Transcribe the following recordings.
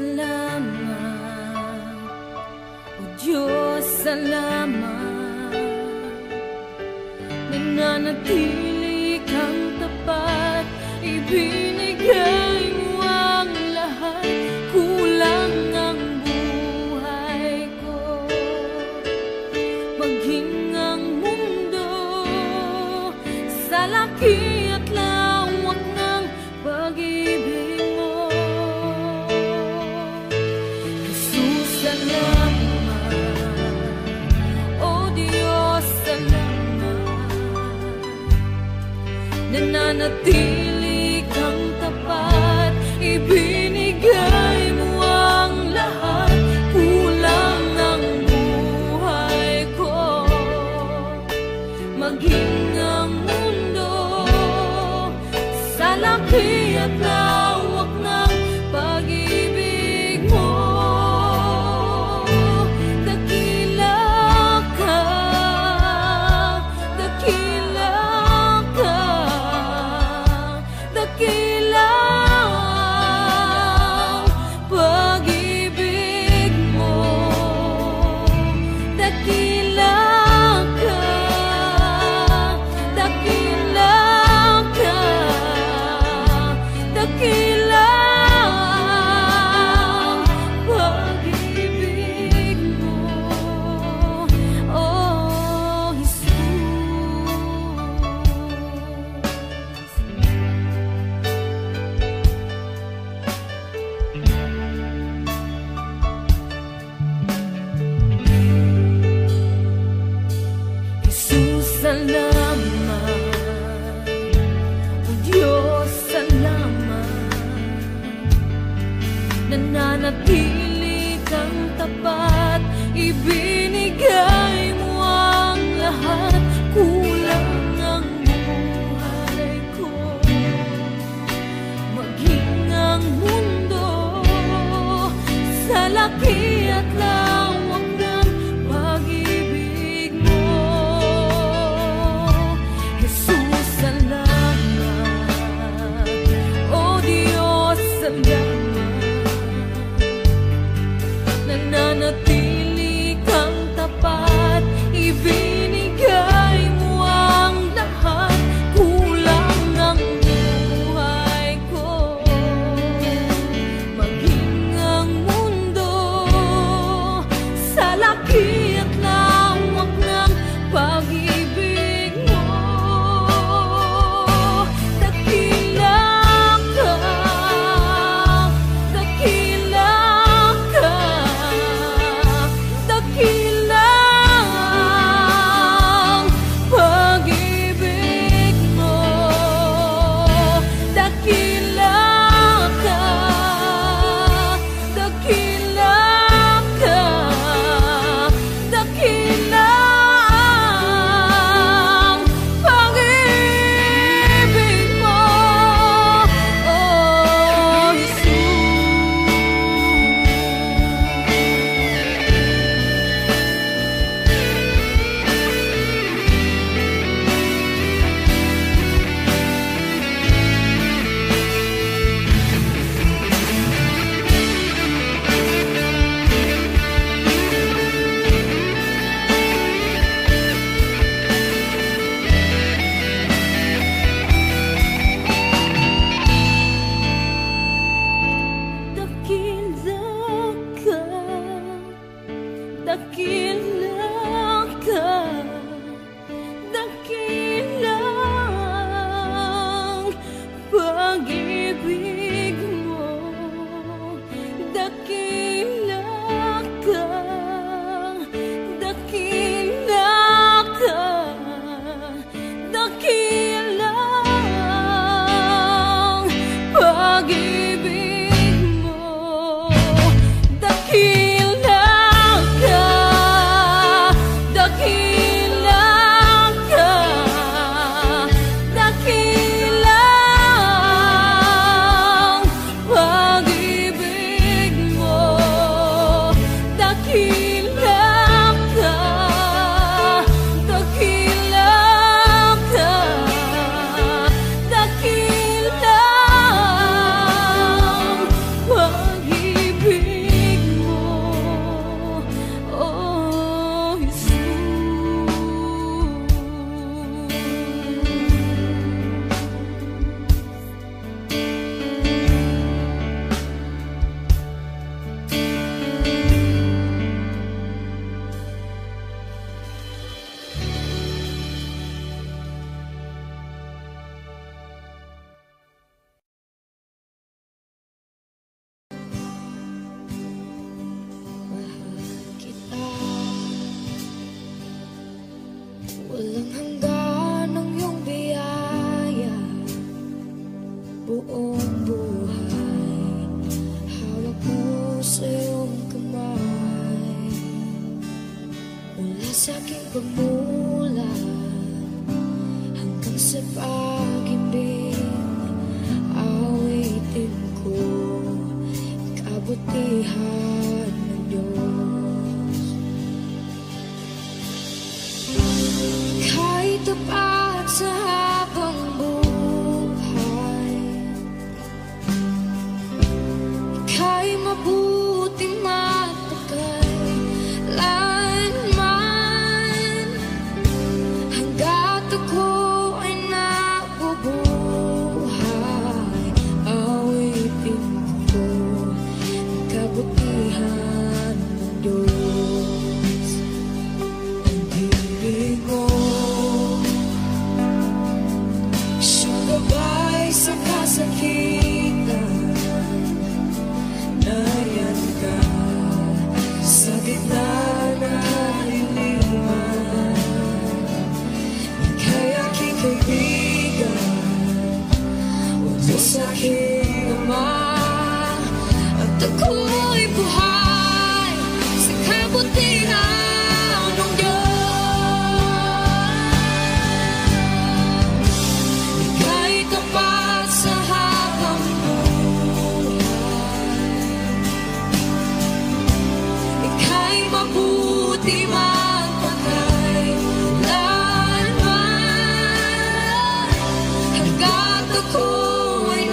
salamat. O Diyos, salamat. Nananatili kang tapat, ibinigay mo ang lahat. Kulang ang buhay ko, maging ang mundo sa laki at lawak ng pag-ibig mo. Jesus, salamat. O Diyos, salamat. Nananatili kang tapat, ibinigay mo ang lahat. Kulang ang buhay ko, maging ang mundo sa laki at lawak ng pag-ibig mo. Dakila ka, dakila ka, Walang hanggan ang iyong biyaya, buong buhay hawak mo sa iyong kamay. Mula sa aking pagmulat hanggang sa pag-ibig, awitin ko kabutihan ng Diyos. Kahit tapat sa habang buhay, ika'y mabuting matagal lanman. Hanggat ako ay nabubuhay, awitin ko ang kabutihan ng Diyos. Ang ibig mo, siyang gabay sa kasakitan. Nariyan ka sa gitna ng kaliliman. Ika'y aking kaibigan, Diyos aking Ama, at ako'y buhay sa kabutihan ng Diyos. Ika'y tapat sa habang buhay, ika'y mabuti magpakailanman. Hanggat ako ay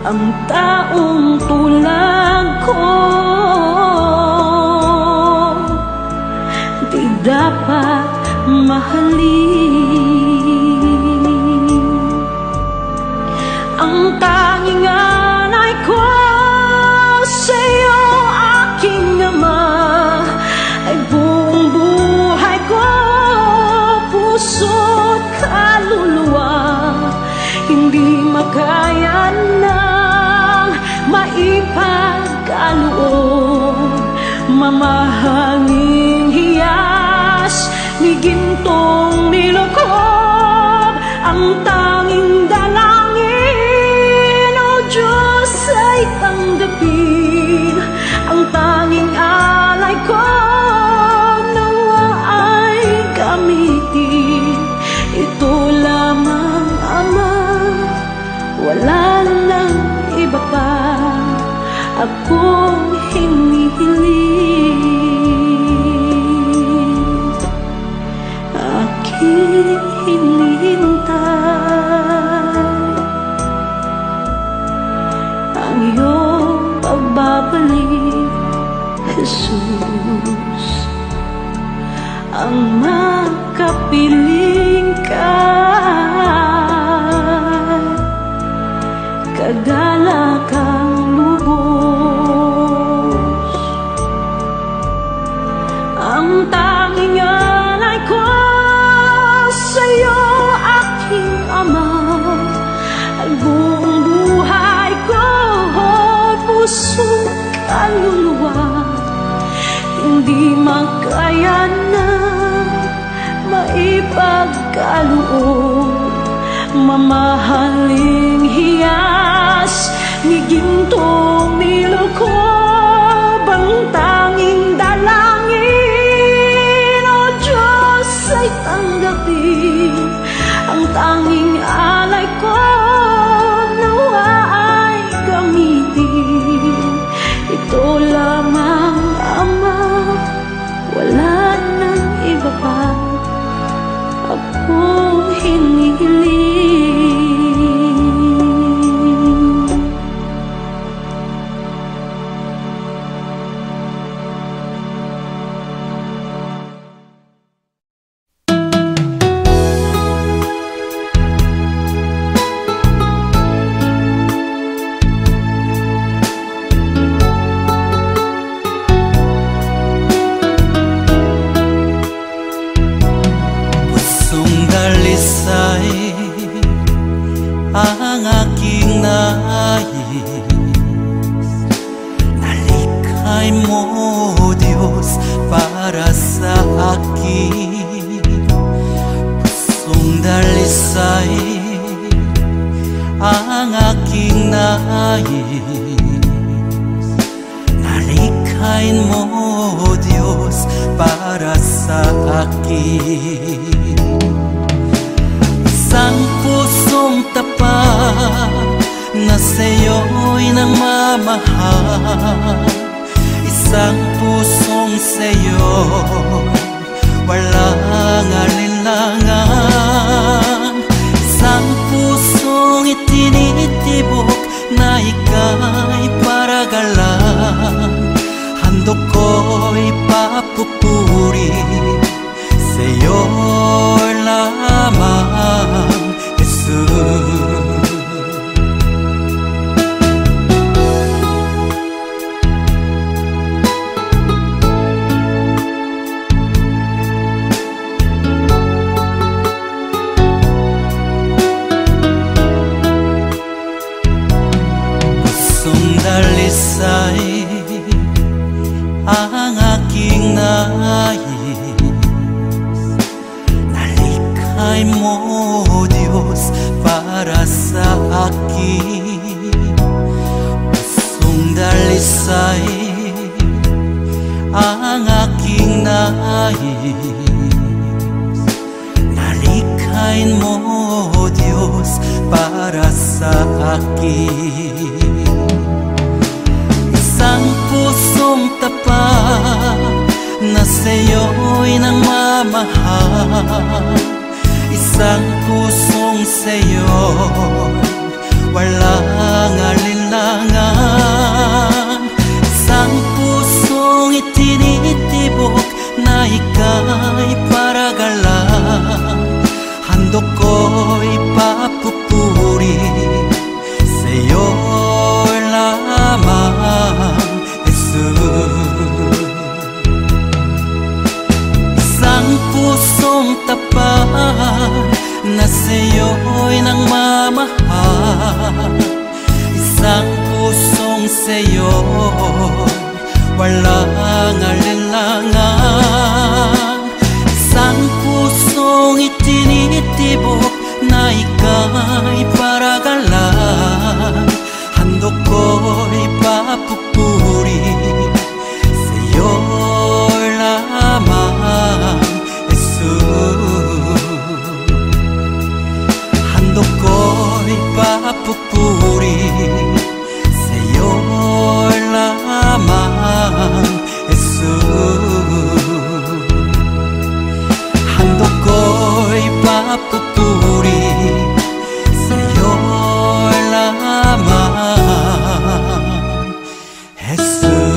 ang taong tulad ko. Di dapat mahalin. Ang tanging alay ko sa'yo, aking ama, ay buong buhay ko, puso't kaluluwa. Hindi makaya ng maipagkaloob, mamahaling hiyas ni gintong nilokob. Ang tanging dalangin, O Diyos, ay tanggapin. Ang tanging alay ko nawa ay gamitin. Ito lamang, Ama, wala nang iba pa akong hinihiling. Aking hinihintay ang iyong pagbabalik, Jesus. Ang makapiling ka, kagalakang lubos. Ang tanging alay ko sa'yo, aking Ama, ay buong buhay ko, puso, kaluluwa. Hindi makaya na maipagkaloob, mamahaling hiyas ni gintong nilokob. Ang tanging dalangin, O Diyos, ay tanggapin. Ang tanging alay ko nawa ay gamitin. Ito lamang, Ama, wala nang iba pa akong hinihiling. Ang aking nais, nalikhay mo, Diyos, para sa akin. Pusong dalisay ang aking nais, nalikhay mo, Diyos, para sa akin. Isang pusong tapat na sa'yo'y nangmamahal. Isang pusong sa'yo, walang alinlangan. Isang pusong itinitibok na ika'y paragalan. Handog ko'y papupuri sa'yo lamang, Jesus. Pusong dalisay ang aking nais, nalikhay mo, Diyos, para sa akin. Pusong dalisay ang aking nais, nalikhay mo, Diyos, para sa akin. Isang pusong tapat na sa'yo'y nangmamahal. Isang pusong sa'yo, walang alinlangan. papupuri sa'yo lamang, Jesus. Handog ko'y papupuri sa'yo lamang, Jesus.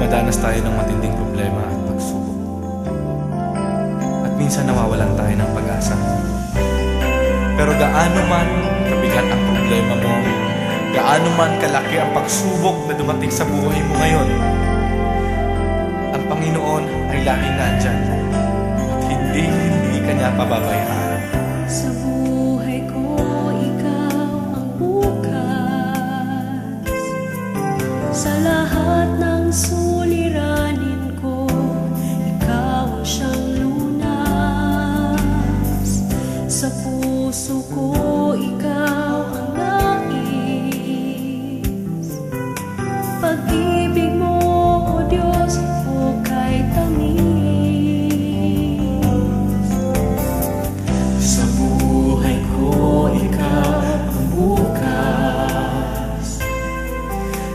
dumadanas tayo ng matinding problema at pagsubok. At minsan nawawalan tayo ng pag-asa. Pero gaano man kabigat ang problema mo, gaano man kalaki ang pagsubok na dumating sa buhay mo ngayon, ang Panginoon ay laging nandyan at hindi ka niya pababayaan. Sa buhay ko, ikaw ang bukas. Sa lahat ng suliranin ko, ikaw ang siyang lunas. Sa puso ko, ikaw ang nais. Pag-ibig mo, O Diyos, hukay tamis. Sa buhay ko, ikaw ang bukas.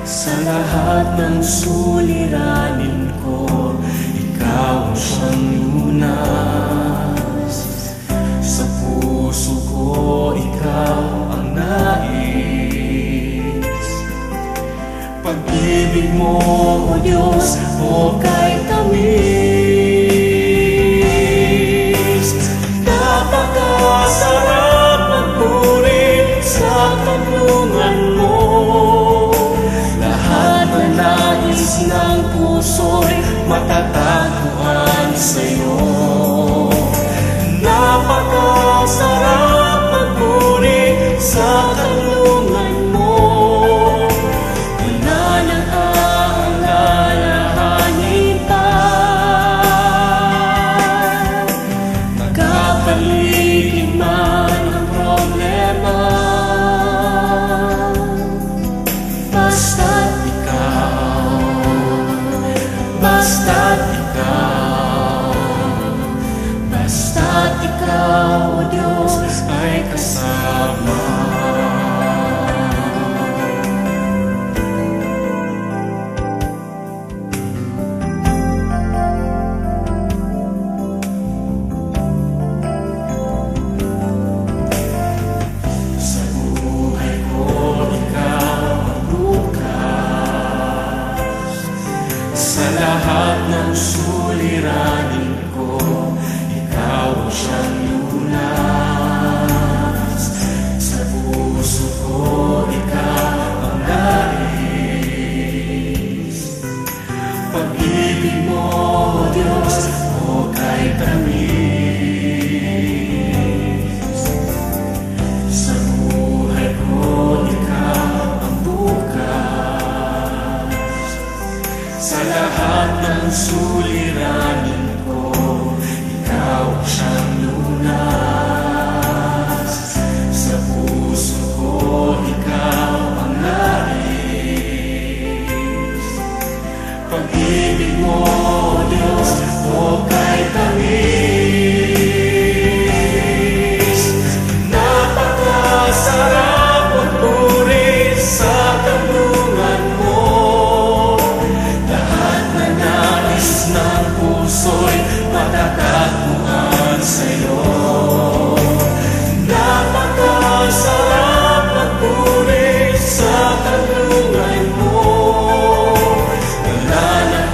Sa lahat ng suliranin ko, ikaw ang siyang lunas. Sa puso ko, ikaw ang nais. Pag-ibig mo, O Diyos, hukay tamis. Napakasarap magpuri sa tanungan mo. Lahat na nais ng puso'y matatagpuan sa'yo. Napakasarap magpuri sa tanungan mo. Wala nang aalalahanin pa. Nagkapaligid man ang problema, basta't ikaw, basta't ikaw, basta't ikaw, O Diyos, ay kasama. Sa buhay ko, ikaw ang bukas. Sa lahat ng suliranin ko, ikaw ang siyang lunas. Sa puso ko, ikaw ang nais. Pag-ibig mo, O Diyos, hukay tamis. Sa buhay ko, ikaw ang bukas. Sa lahat ng suliranin ko, ikaw ang siyang lunas. Sa puso ko, ikaw ang nais. Pag-ibig mo, O Diyos, hukay tamis. Napakasarap magpuri sa tanungan mo. Lahat na nais ng puso'y matatagpuan sa'yo. Napakasarap magpuri sa tanungan mo. Wala nang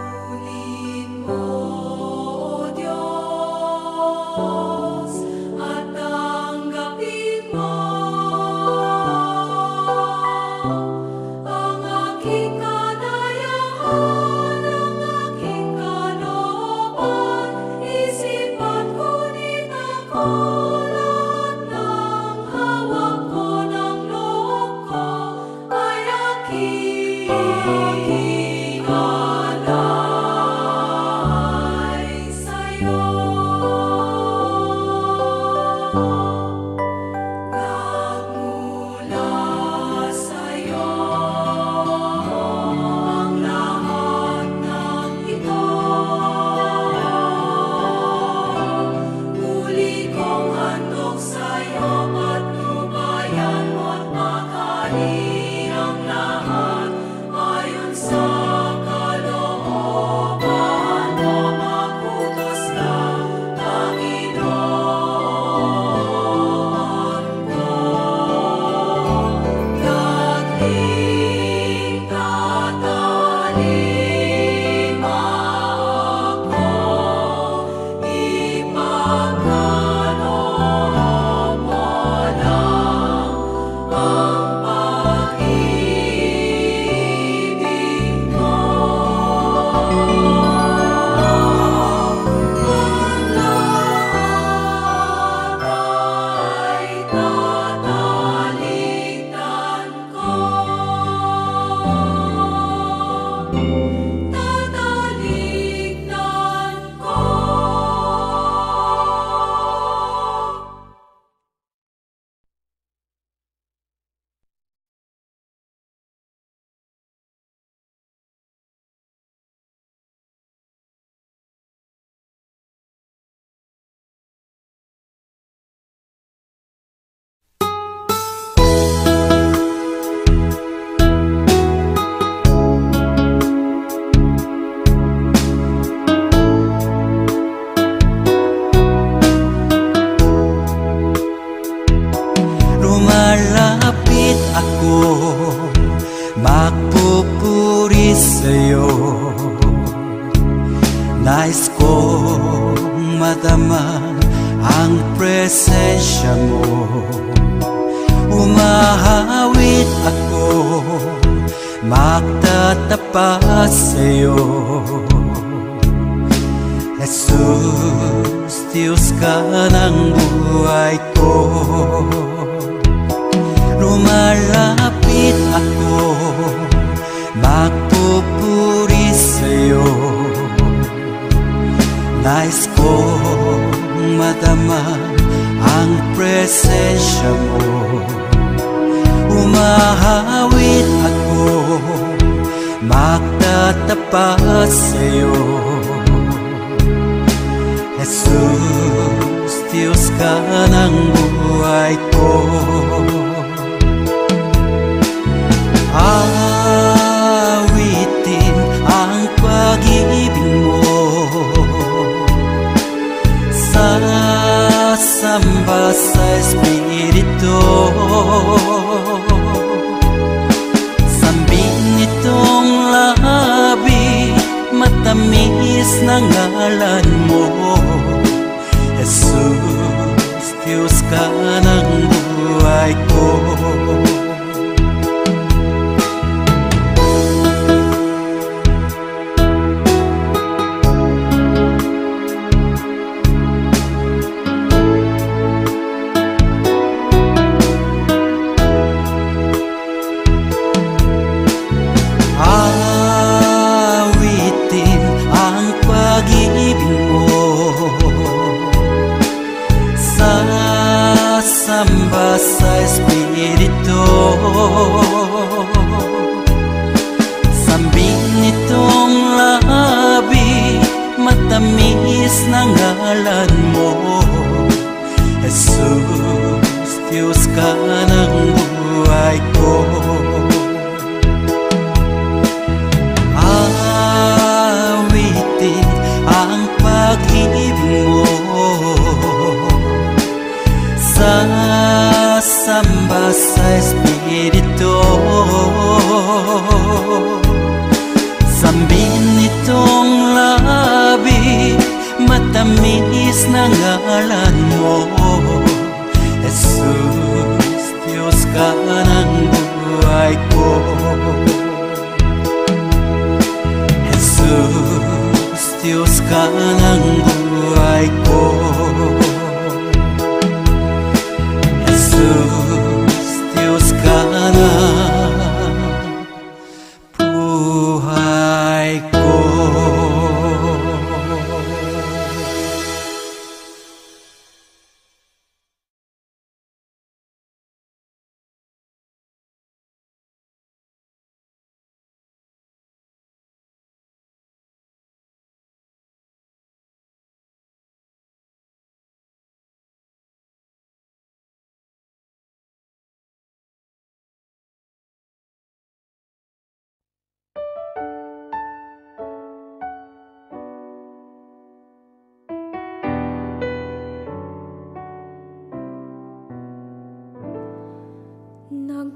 Pulin mo, O Diyos, at tanggapin mo ang aking kadayahan, ang aking kalooban, isip at ngunit ako lahat ng hawak ko ng loob ko ay aking alay sa'yo. Nagmula sa'yo ang lahat ng ito. Muli kong handog sa'yo, patnubayan mo't makali ang lahat ayon sa kalooban mo. Magutos ka, Panginoon ko. Dagling tatalima ako, ipagkaloob mo lang ang pag-ibig mo. Ang lahat ay tatalikdan ko. Tatalikdan ko. Lumalapit ako, magpupuri sa'yo. Nais kong madama ang presensya mo. Umahawit ako, magtatapat sa'yo. Jesus, Diyos ka ng buhay ko. Lumalapit ako, magpupuri sa'yo. Nais kong madama ang presensya mo. Umahawit ako, magtatapat sa'yo. Jesus, Diyos ka ng buhay ko. Awitin ang pag-ibig mo, sasamba sa Espiritu. Sambin nitong labi, matamis na ngalan mo. Jesus, Diyos ka ng buhay ko. Awitin ang pag-ibig mo, sasamba sa Espiritu. Sambin nitong labi, matamis na ngalan mo. Jesus, Diyos ka ng buhay ko. Awitin ang pag-ibig mo, sasamba sa Espiritu. Sambin nitong labi, matamis na ngalan mo. Jesus, Diyos ka ng buhay ko. Jesus, Diyos ka ng buhay ko. Jesus, Diyos ka ng buhay ko.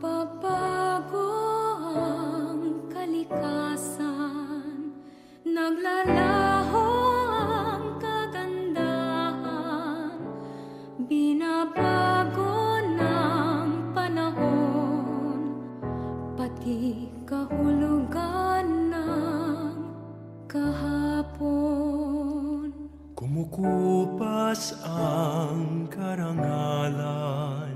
Nagbabago ang kalikasan, naglalaho ang kagandahan, binabago ng panahon, pati kahulugan ng kahapon. Kumukupas ang karangalan,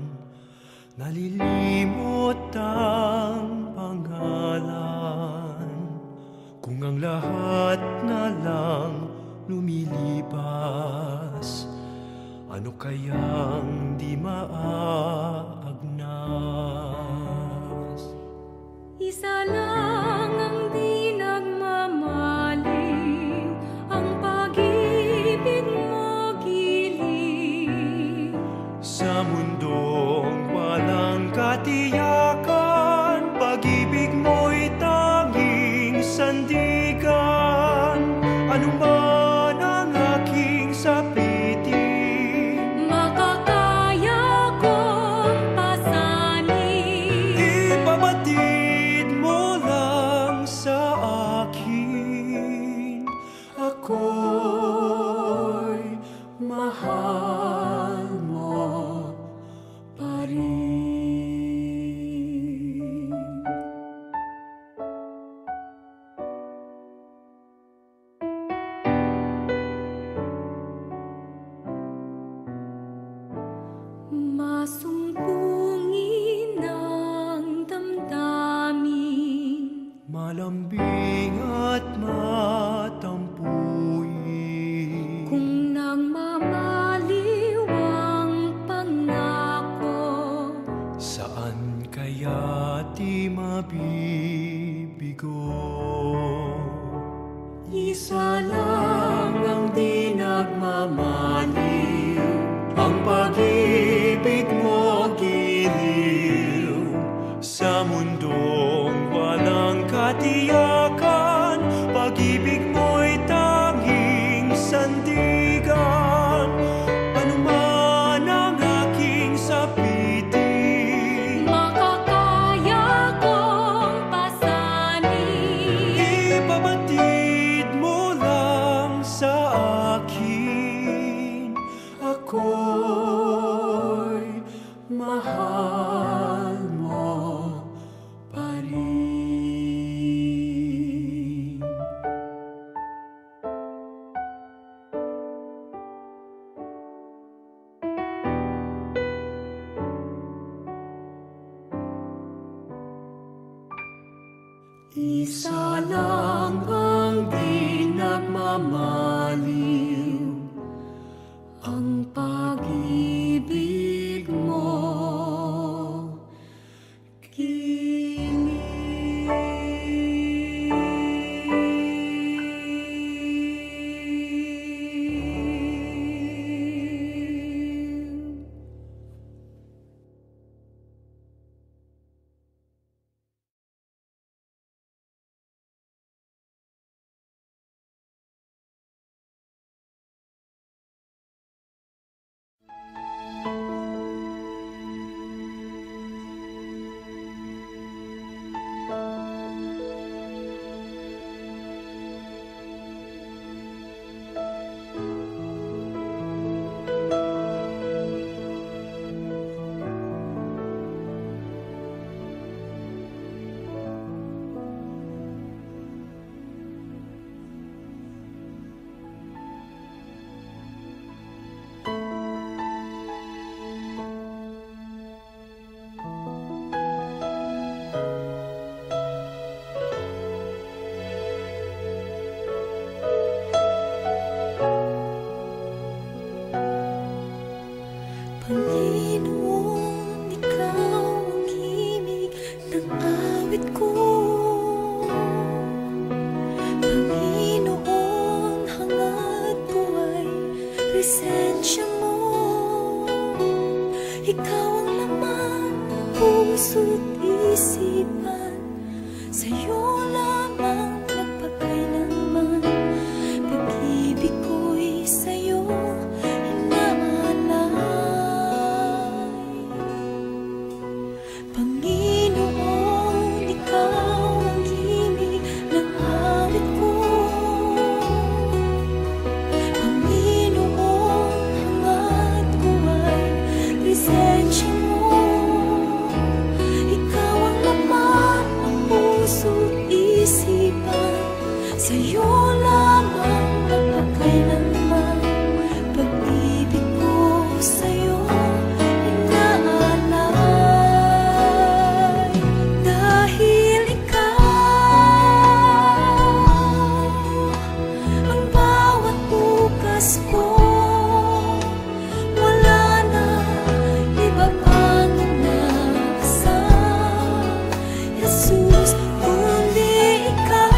nalilimot ang pangalan. Kung ang lahat na lang lumilipas, ano kayang di maagnas? Isa lang ang di nagmamaling, ang pag-ibig mo giling. Sa mundong walang katiyakan, pag-ibig mo'y tanging sandigan. Ano man ang aking sapitin, Makakaya kong pasanin. ipabatid mo lang sa akin. Ako'y mahal mo pa rin. Masumpungin ang damdamin, Malambing at matampuin. kung nagmamaliw ang pangako. Saan kaya di mabibigo? Isa lang ang di nagmamaliw, ang pag-ibig mo giliw. Sa mundong walang katiyakan, pag-ibig mo'y tanging sandigan. Ano man ang aking sapitin, Makakaya kong pasanin. ipabatid mo lang sa akin. Ako'y mahal mo pa rin. Isa lang ang di nagmamaliw, ang pag-ibig mo sa'yo lamang magpakailanman. Pag-ibig ko sa'yo inaalay, dahil ikaw ang bawat bukas ko. Wala na iba pang inasal, Jesus, kundi ikaw.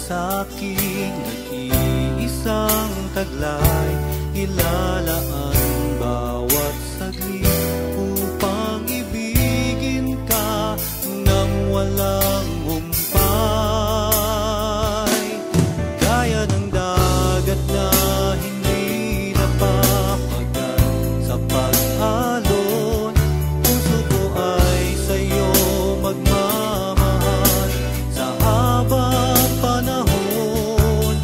sa'king nag-iisang taglay, ilalaan bawat saglit upang ibigin ka nang walang humpay. Gaya ng dagat na hindi napapagal sa pag-alon, puso ko ay sa'yo magmamahal sa habang panahon.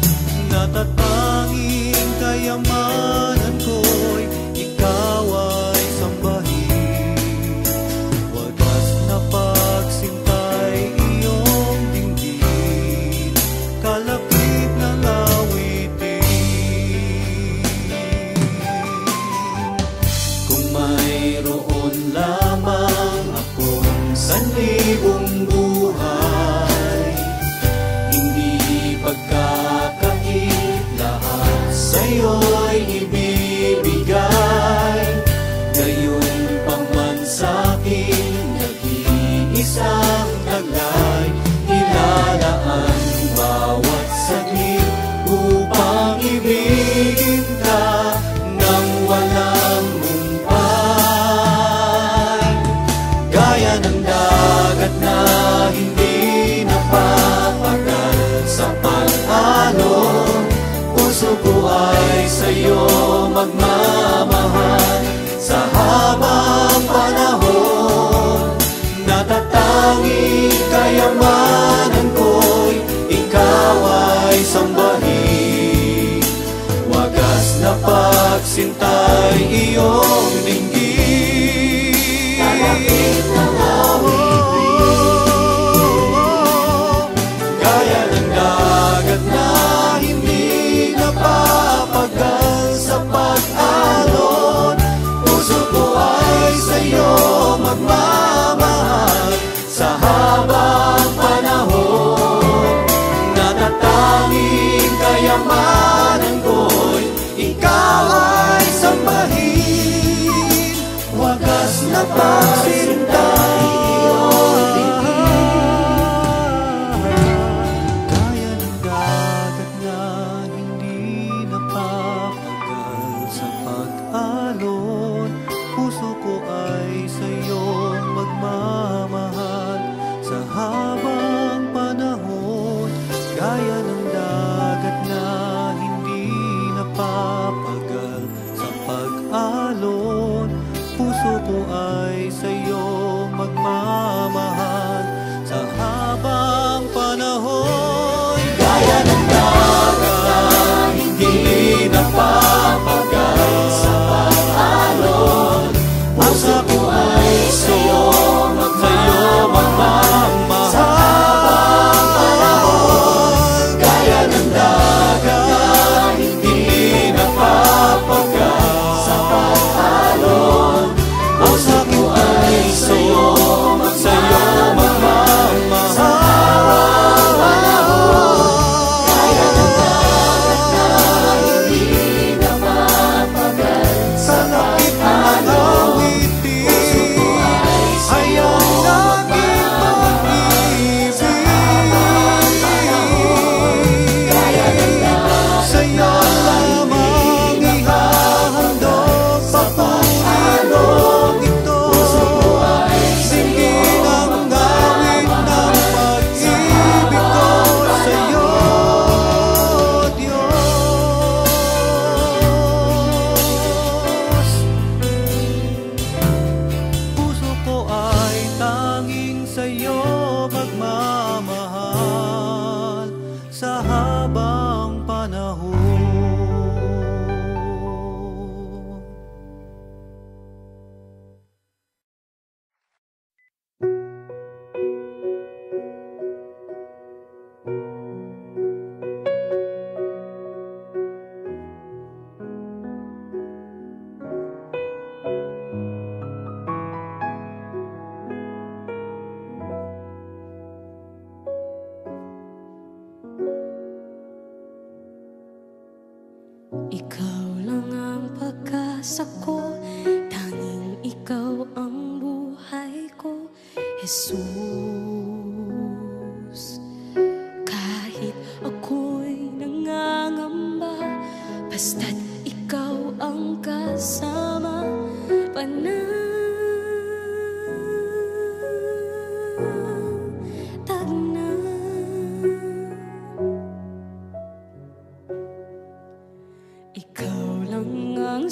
Natatanging kayamanan ko'y ikaw ay sambahin. Wagas na pagsintay iyong dinggin, kalapit ng awitin. Kung mayroon lamang akong sanlibong buhay, hindi pagkakait, lahat sa'yo'y ibibigay. Gayon pang man sa'kin nag-iisang taglay, ilalaan bawat saglit upang ibigin ka nang walang humpay. Gaya ng dagat na hindi napapagal sa pag-alon, puso ko ay sa'yo magmamahal sa habang panahon. Natatanging kayamanan ko'y ikaw ay sambahin. Wagas na pagsintay iyong dinggin, kalapit ng awitin. Gaya ng dagat na hindi napapagal sa pag-alon, puso ko ay sa'yo magmamahal sa habang panahon. Natatanging kayamanan ko'y ikaw ay sambahin. Wagas na pagsintay iyong dinggin. Gaya ng dagat na hindi napapagal sa pag-alon, puso ko ay sa'yo magmamahal sa habang panahon. Gaya ng dagat na hindi napapagal sa pag-alon, puso ko ay sa'yo magmamahal sa habang panahon. Gaya ng dagat na hindi napapagal sa pag-alon, puso ko ay sa'yo magmamahal sa habang panahon. Gaya ng dagat na hindi napapagal sa pag-alon, puso ko ay sa'yo magmamahal sa habang panahon. Gaya ng dagat na hindi napapagal sa pag-alon, puso ko ay sa'yo magmamahal sa habang panahon. Gaya ng dagat sa'yo lamang ihahandog sa pag-alon ito. Puso ko ay dinggin ang gawin ng pag-ibig ko sa'yo, Diyos. Puso ko ay tanging sa'yo magmamahal sa habang panahon.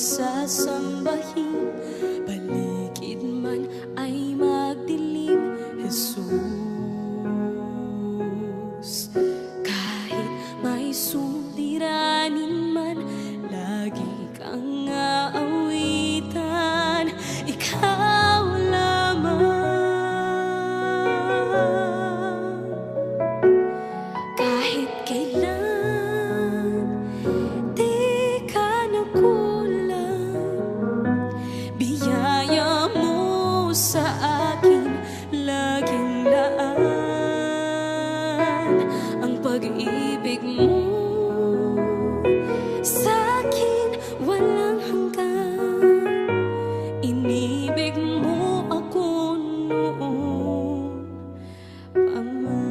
sasambahin, paligid man ay magdilim, Jesus. Kahit may suliranin man, lagi kang aawitan, ikaw lamang. Kahit kailan di ka nakulang, biyaya mo sa akin laging laan. Ang pag-ibig mo sa akin walang hanggan. Inibig mo ako noon pa man.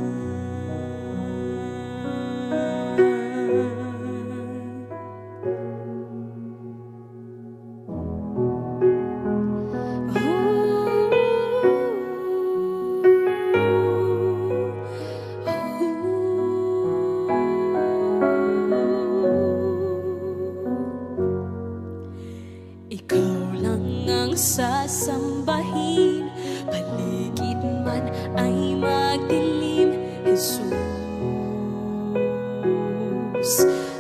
Ikaw lang ang sasambahin, paligid man ay magdilim, Jesus.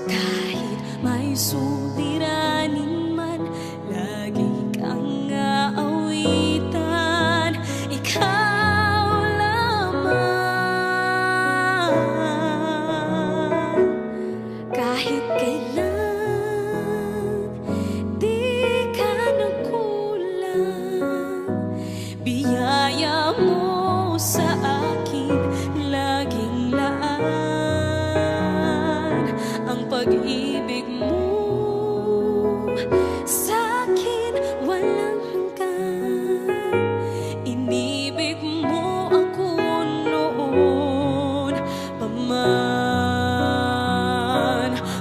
Kahit may suliranin man, lagi kang aawitan, ikaw lamang. Kahit kailan di ka nakulang, biyaya mo sa akin laging laan. Ang pag-ibig mo sa akin walang hanggan. Inibig mo ako noon pa man.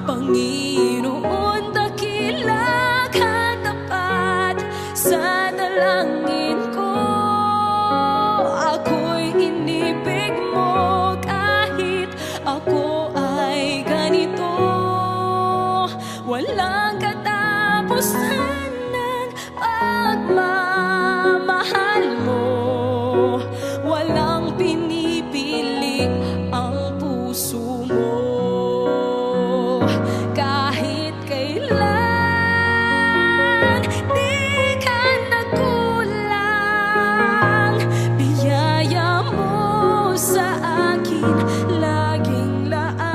Panginoon, dakila ka tapat sa dalangin ko. Ako'y inibig mo kahit ako ay ganito. Walang katapusan ng pagmamahal mo. Walang pinipiling ang puso mo. Kahit kailan di ka nakulang, biyaya mo sa akin laging laan.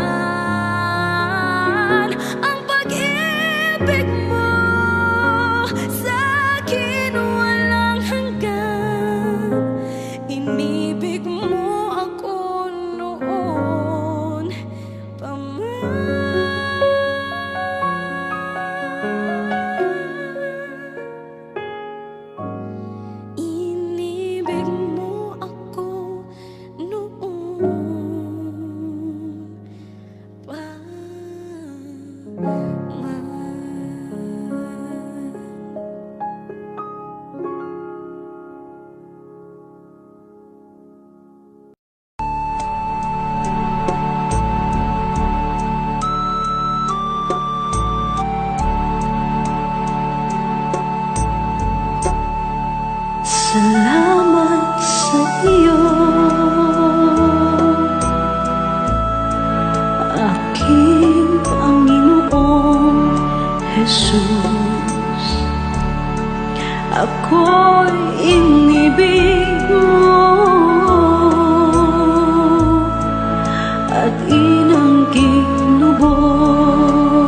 Ang pag-ibig mo sa akin walang hanggan. Inibig mo ako noon pa man. Inibig mo ako noon pa man. Salamat sa iyo, aking Panginoong Jesus. Ako'y inibig mo at inangging lubos.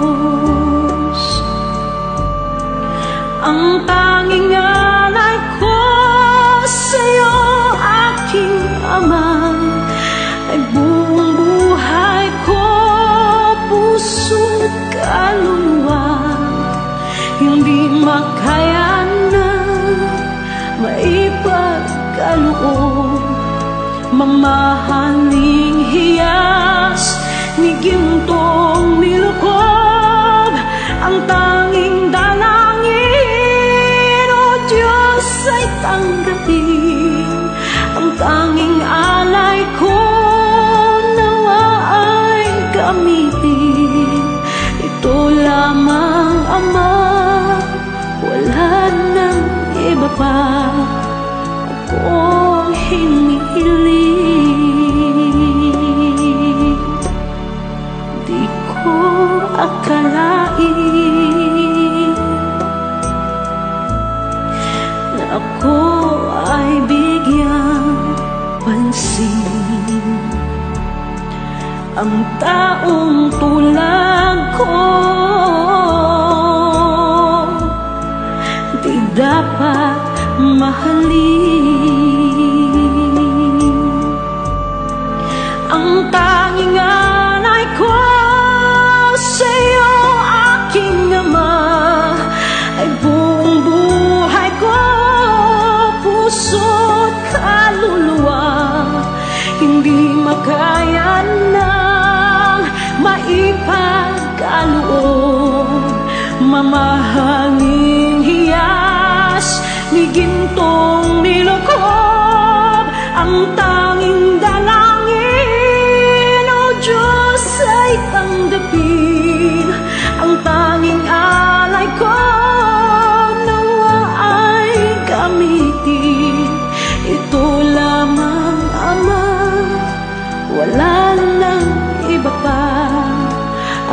Ang tanging alay ko sa'yo, aking Ama, ay buong buhay ko, puso't kaluluwa. Hindi makaya na maipagkaloob, mamahaling hiyas ni gintong nilukob. Ang tanging dalangin, O Diyos, ay tanggapin. Ang tanging alay ko nawa ay gamitin. Ito lamang, Ama, ang taong tulad ko. Di dapat mahalin. Ang tanging alay ko sa'yo, aking ama, ay buong buhay ko, puso't kaluluwa. Hindi makaya ng maipagkaloob, mamahaling hiyas ni gintong nilokob. Ang tanging dalangin, O Diyos, ay tanggapin. Ang tanging alay ko nawa ay gamitin. Ito lamang, Ama, wala nang iba pa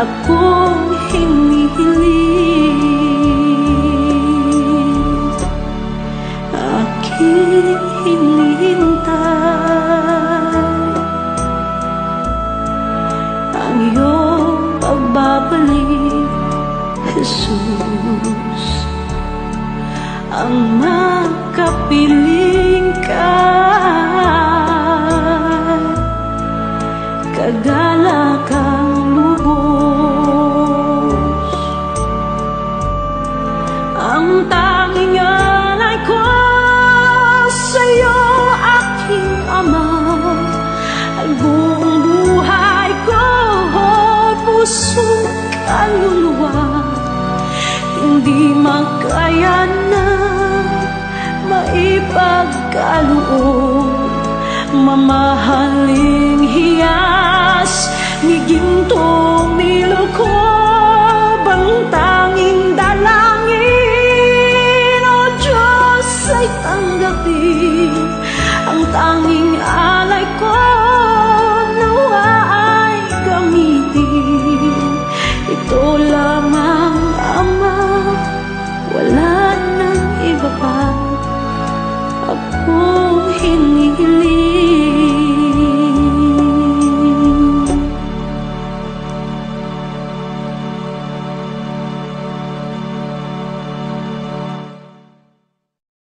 akong hinihiling. Aking hinihintay ang iyong pagbabalik, Jesus. Ang makapiling ka, kagalakang lubos. Ang tanging alay ko sa'yo, aking Ama, ay buong buhay ko, puso, kaluluwa. Hindi makaya na maipagkaloob, mamahaling hiya